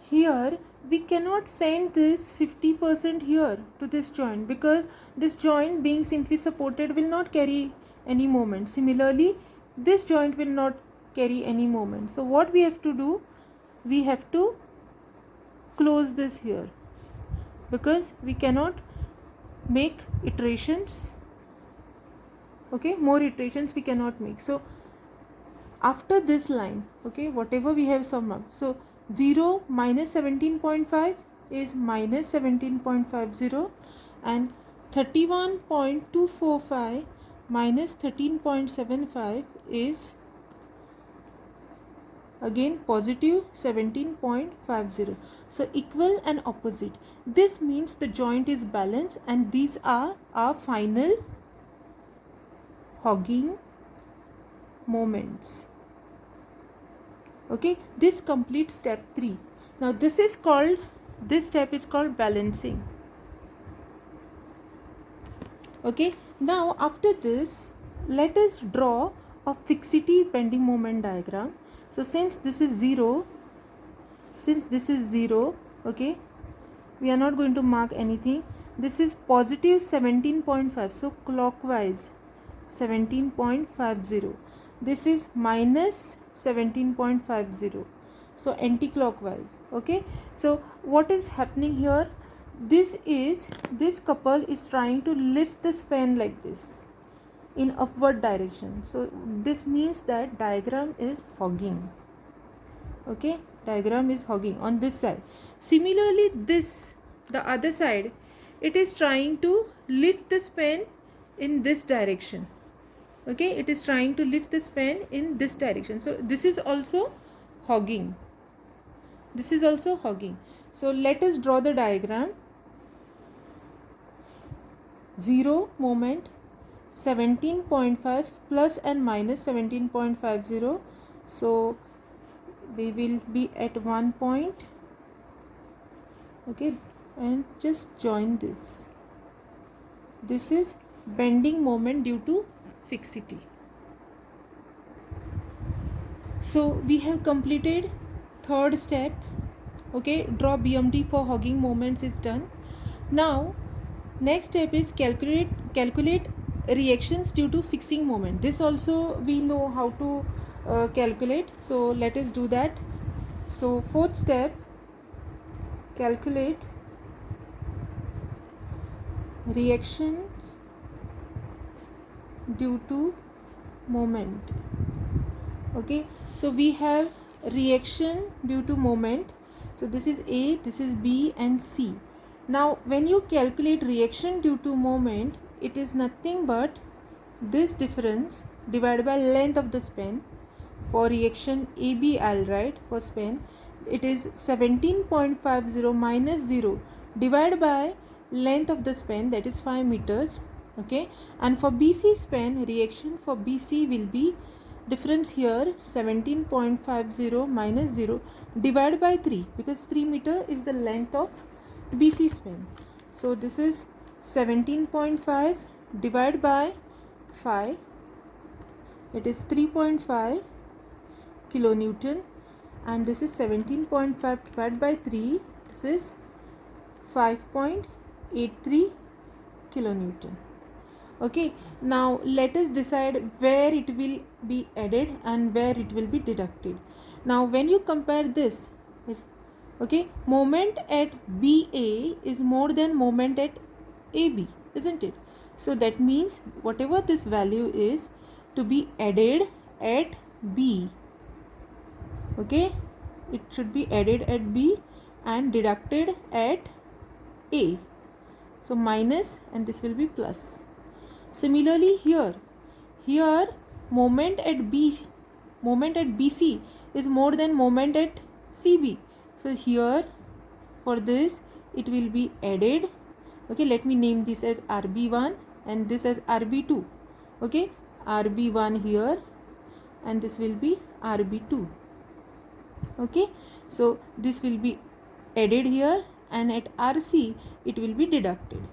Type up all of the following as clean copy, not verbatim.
here we cannot send this 50% here to this joint, because this joint being simply supported will not carry any moment. Similarly, this joint will not carry any moment. So what we have to do, we have to close this here, because we cannot make iterations. Okay, more iterations we cannot make. So after this line, okay, whatever we have summed up, so 0 minus 17.5 is minus 17.50, and 31.245 minus 13.75 is again positive 17.50. So equal and opposite. This means the joint is balanced, and these are our final hogging moments. Okay, this completes step 3. Now this step is called balancing. Okay, now after this, let us draw a fixity bending moment diagram. So since this is 0, okay, we are not going to mark anything. This is positive 17.5, so clockwise 17.50. This is minus 17.50, so anti-clockwise. Okay, so what is happening here? This couple is trying to lift the span like this in upward direction. So this means that diagram is hogging. Okay, diagram is hogging on this side. Similarly, the other side, it is trying to lift the span in this direction. Okay, it is trying to lift the span in this direction. So this is also hogging. This is also hogging. So let us draw the diagram. 0 moment, 17.5 plus and minus 17.50. So they will be at one point. Okay, and just join this. This is bending moment due to fixity. So we have completed third step. Okay, draw BMD for hogging moments is done. Now next step is calculate reactions due to fixing moment. This also we know how to calculate. So let us do that. So fourth step, calculate reactions due to moment. Okay, so we have reaction due to moment. So this is A, this is B and C. Now when you calculate reaction due to moment, it is nothing but this difference divided by length of the span. For reaction AB, I'll write for span, it is 17.50 minus 0 divided by length of the span, that is 5 meters. Okay, and for BC span, reaction for BC will be difference here 17.50 minus 0 divided by 3, because 3 meter is the length of BC span. So this is 17.5 divided by 5, it is 3.5 kilonewton, and this is 17.5 divided by 3, this is 5.83 kilonewton. Okay, now let us decide where it will be added and where it will be deducted. Now when you compare this, okay, moment at BA is more than moment at AB, isn't it? So that means whatever this value is to be added at B, okay, it should be added at B and deducted at A. So minus, and this will be plus. Similarly here moment at BC is more than moment at CB. So here for this it will be added. Okay, let me name this as RB1 and this as RB2. Okay, RB1 here and this will be RB2. Okay, so this will be added here and at RC it will be deducted.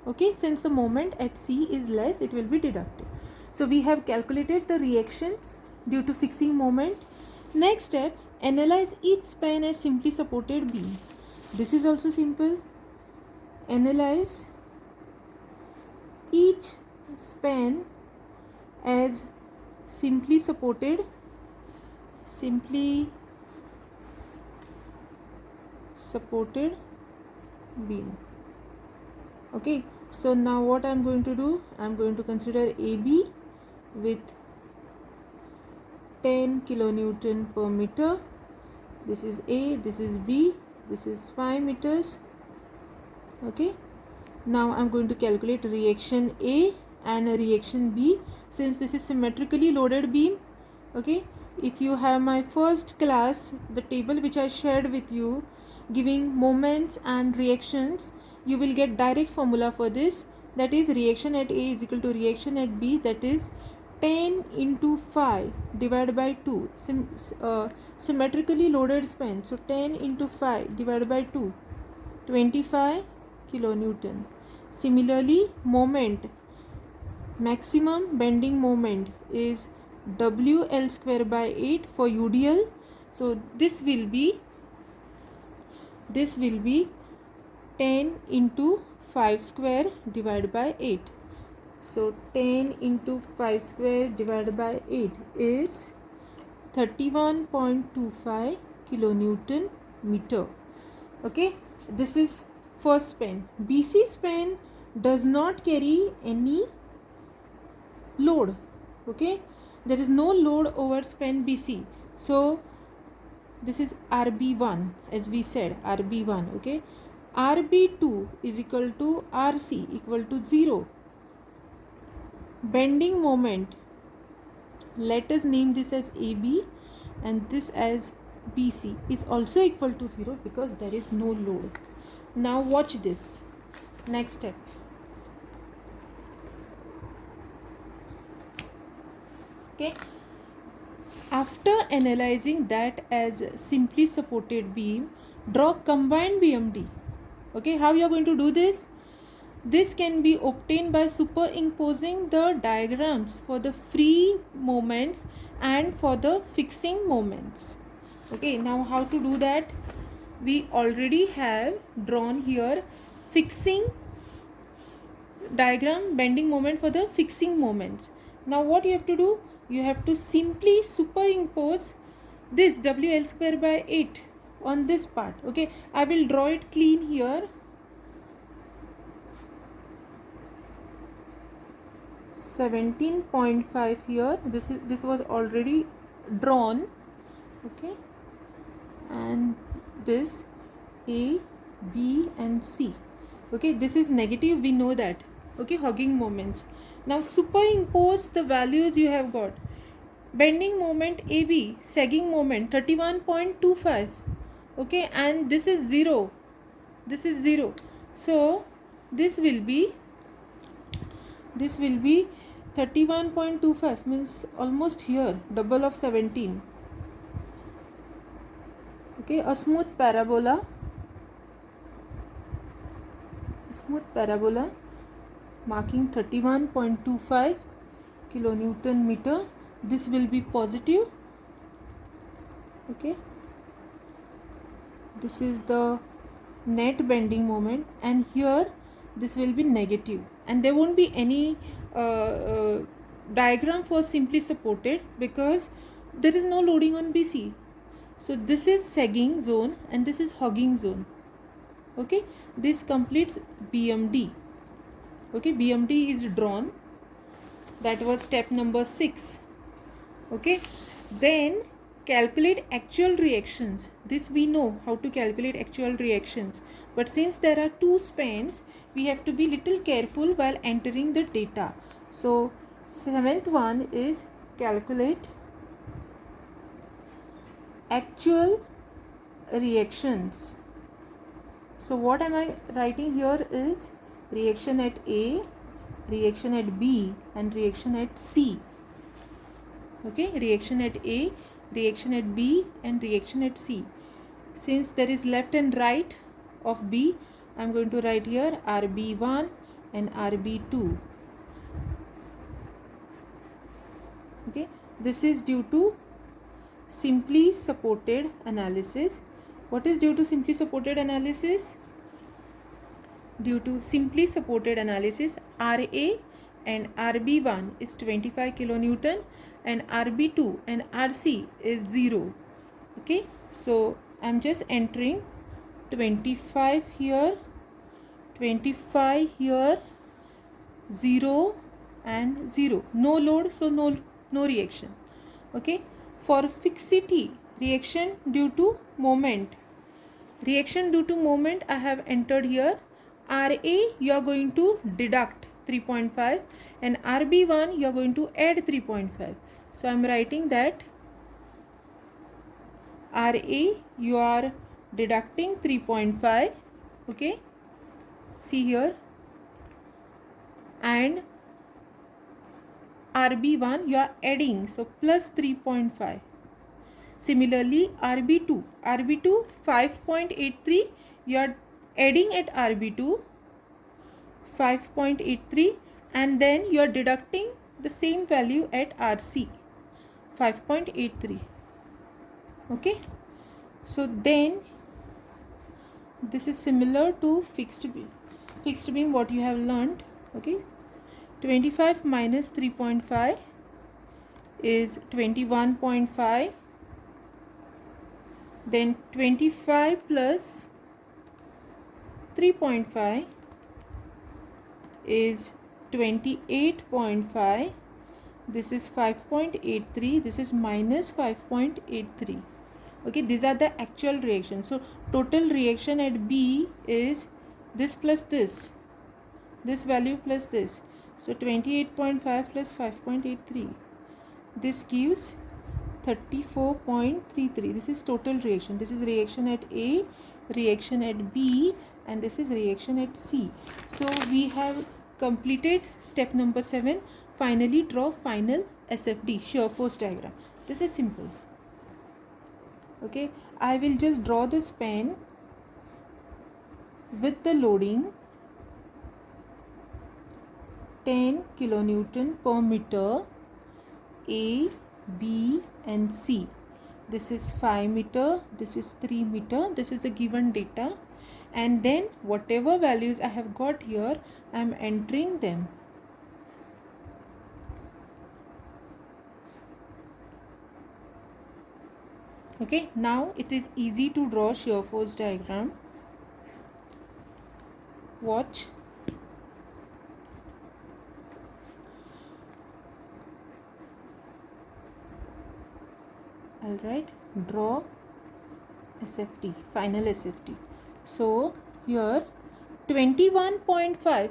Okay, since the moment at C is less, it will be deducted. So we have calculated the reactions due to fixing moment. Next step, analyze each span as simply supported beam. This is also simple. Analyze each span as simply supported beam. Okay, so now what I'm going to do, I'm going to consider AB with 10 kilonewton per meter. This is A, this is B, this is 5 meters. Okay, now I'm going to calculate reaction A and reaction B, since this is symmetrically loaded beam. Okay, if you have my first class, the table which I shared with you giving moments and reactions, you will get direct formula for this, that is reaction at A is equal to reaction at B, that is 10 into 5 divided by 2, symmetrically loaded span, so 10 into 5 divided by 2, 25 kilonewton. Similarly, moment, maximum bending moment is WL square by 8 for UDL, so this will be 10 into 5 square divided by 8. So 10 into 5 square divided by 8 is 31.25 kilonewton meter. Okay, this is first span. BC span does not carry any load. Okay, there is no load over span BC. So this is RB1, as we said, RB1. Okay, RB2 is equal to RC equal to 0. Bending moment, let us name this as AB and this as BC, is also equal to 0 because there is no load. Now watch this. Next step. Okay, after analyzing that as simply supported beam, draw combined BMD. Okay, how you are going to do this? This can be obtained by superimposing the diagrams for the free moments and for the fixing moments. Okay, now how to do that? We already have drawn here fixing diagram, bending moment for the fixing moments. Now what you have to do? You have to simply superimpose this WL square by 8 on this part. Okay, I will draw it clean here. 17.5 here. This was already drawn. Okay, and this A, B and C. Okay, this is negative, we know that. Okay, hugging moments. Now superimpose the values you have got. Bending moment AB, sagging moment 31.25. Okay, and this is 0. This is 0. So this will be 31.25, means almost here, double of 17. Okay, a smooth parabola marking 31.25 kilonewton meter. This will be positive. Okay, this is the net bending moment, and here this will be negative, and there won't be any diagram for simply supported because there is no loading on BC. So this is sagging zone and this is hugging zone. Okay, this completes BMD. Okay, BMD is drawn. That was step number 6. Okay, then calculate actual reactions. This we know how to calculate actual reactions, but since there are two spans, we have to be little careful while entering the data. So 7th one is calculate actual reactions. So what am I writing here is reaction at A, reaction at B and reaction at C. Okay, reaction at A, reaction at B and reaction at C. Since there is left and right of B, I am going to write here RB1 and RB2. Okay, this is due to simply supported analysis. What is due to simply supported analysis? Due to simply supported analysis, RA and RB1 is 25 kilonewton and RB2 and RC is 0. Okay, so I'm just entering 25 here, 25 here, 0 and 0. No load, so no reaction. Okay, for fixity, reaction due to moment. Reaction due to moment I have entered here. RA you are going to deduct 3.5 and RB1 you are going to add 3.5. So I am writing that RA you are deducting 3.5. Okay, see here, and RB1 you are adding, so plus 3.5. Similarly RB2 5.83 you are adding at RB2 5.83 and then you are deducting the same value at RC 5.83. okay, so then this is similar to fixed beam what you have learned. Okay, 25 minus 3.5 is 21.5. Then 25 plus 3.5 is 28.5. This is 5.83. This is minus 5.83. Okay, these are the actual reactions. So total reaction at B is this plus this value plus this. So 28.5 plus 5.83. This gives 34.33. This is total reaction. This is reaction at A, reaction at B, and this is reaction at C. So we have completed step number 7. Finally draw final SFD, shear force diagram. This is simple. Okay, I will just draw this pen with the loading 10 kilonewton per meter, A, B and C. This is 5 meter, this is 3 meter, this is the given data, and then whatever values I have got here I am entering them. Okay, now it is easy to draw shear force diagram. Watch. Alright, draw SFD, final SFD. So here 21.5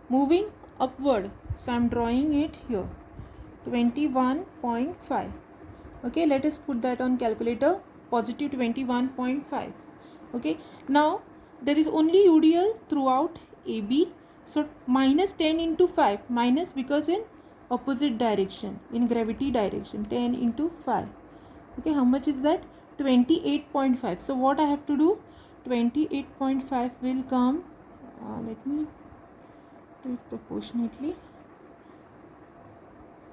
moving upward, so I am drawing it here 21.5. okay, let us put that on calculator, positive 21.5. okay, now there is only UDL throughout AB, so minus 10 into 5, minus because in opposite direction, in gravity direction, 10 into 5. okay, how much is that? 28.5. so what I have to do, 28.5 will come, let me do it proportionately,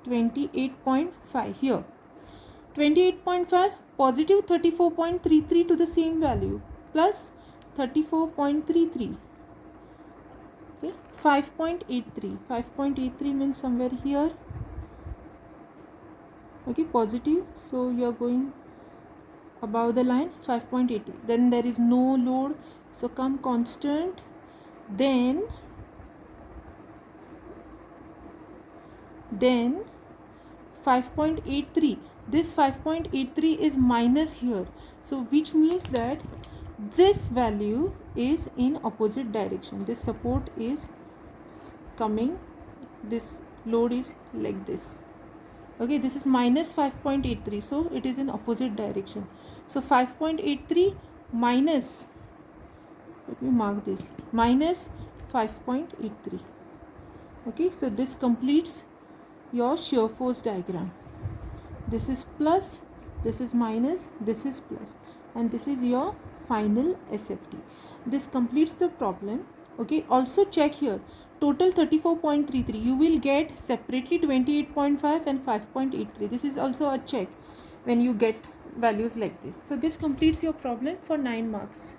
28.5 here, 28.5 positive 34.33 to the same value plus 34.33. okay, 5.83 means somewhere here. okay, positive, so you are going above the line, 5.83. then there is no load, so come constant, then 5.83. this 5.83 is minus here, so which means that this value is in opposite direction. This support is coming, this load is like this. okay, this is minus 5.83, so it is in opposite direction. so 5.83 minus, let me mark this, minus 5.83. okay, so this completes your shear force diagram. This is plus, this is minus, this is plus, and this is your final SFD. This completes the problem. okay, also check here, total 34.33, you will get separately 28.5 and 5.83. this is also a check. when you get values like this. So this completes your problem for 9 marks.